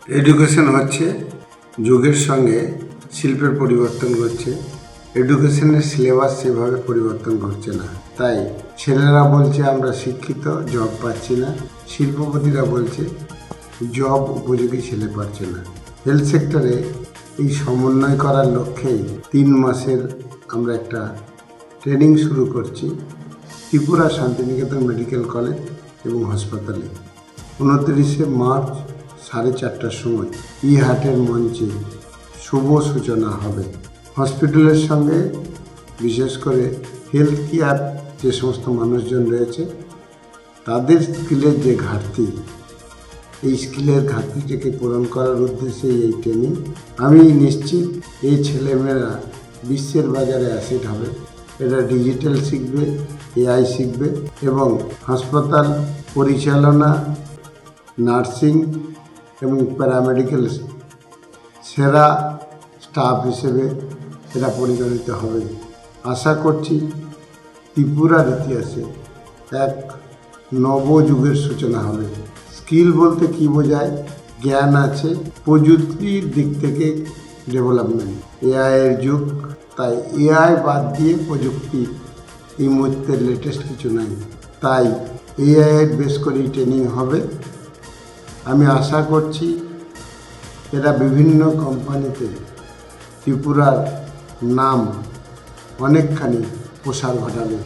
Education হচ্ছে যুগের সঙ্গে শিল্পের পরিবর্তন ঘটছে। এডুকেশনের সিলেবাস সেভাবে পরিবর্তন ঘটছে না, তাই ছেলেরা বলছে আমরা শিক্ষিত, জব পাচ্ছি না। শিল্পপতিরা বলছে জব উপযোগী ছেলে পাচ্ছে না। হেলথ সেক্টরে এই সমন্বয় করার লক্ষ্যেই 3 মাসের আমরা একটা ট্রেনিং শুরু করছি ত্রিপুরা শান্তিনিকেতন মেডিকেল কলেজ এবং হাসপাতালে। 29শে মার্চ 4:30টার সময় হাটের মঞ্চে শুভ সূচনা হবে। হসপিটালের সঙ্গে বিশেষ করে হেলথ কেয়ার যে সমস্ত মানুষজন রয়েছে তাদের স্কিলের যে ঘাটতি, এই স্কিলের ঘাটতিটাকে পূরণ করার উদ্দেশ্যে এই ট্রেনিং। আমি নিশ্চিত এই ছেলেমেয়েরা বিশ্বের বাজারে অ্যাসেট হবে। এরা ডিজিটাল শিখবে, এআই শিখবে এবং হাসপাতাল পরিচালনা, নার্সিং এবং প্যারামেডিক্যাল সেরা স্টাফ হিসেবে এরা পরিগণিত হবে। আশা করছি ত্রিপুরার ইতিহাসে এক নবযুগের সূচনা হবে। স্কিল বলতে কী বোঝায়? জ্ঞান আছে, প্রযুক্তির দিক থেকে ডেভেলপমেন্ট। এআইয়ের যুগ, তাই এআই বাদ দিয়ে প্রযুক্তি এই মুহূর্তে লেটেস্ট কিছু নাই। তাই এআইয়ের বেশ করেই ট্রেনিং হবে। আমি আশা করছি এরা বিভিন্ন কোম্পানিতে ত্রিপুরার নাম অনেকখানি প্রসার ঘটাবে।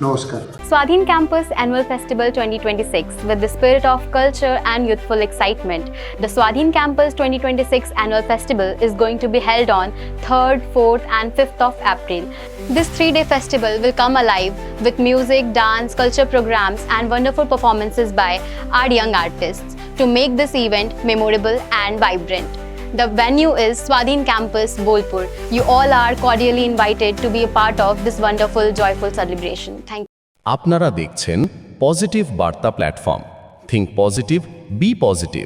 নমস্কার। Swadhin Campus Annual Festival 2026 with the spirit of culture and youthful excitement. The Swadhin Campus 2026 Annual Festival is going to be held on 3rd, 4th and 5th of April. This 3-day festival will come alive with music, dance, culture programs and wonderful performances by our young artists to make this event memorable and vibrant. The venue is Swadhin Campus, Bolpur. You all are cordially invited to be a part of this wonderful, joyful celebration. Thank you. আপনারা দেখছেন positive বার্তা platform. Think positive, be positive.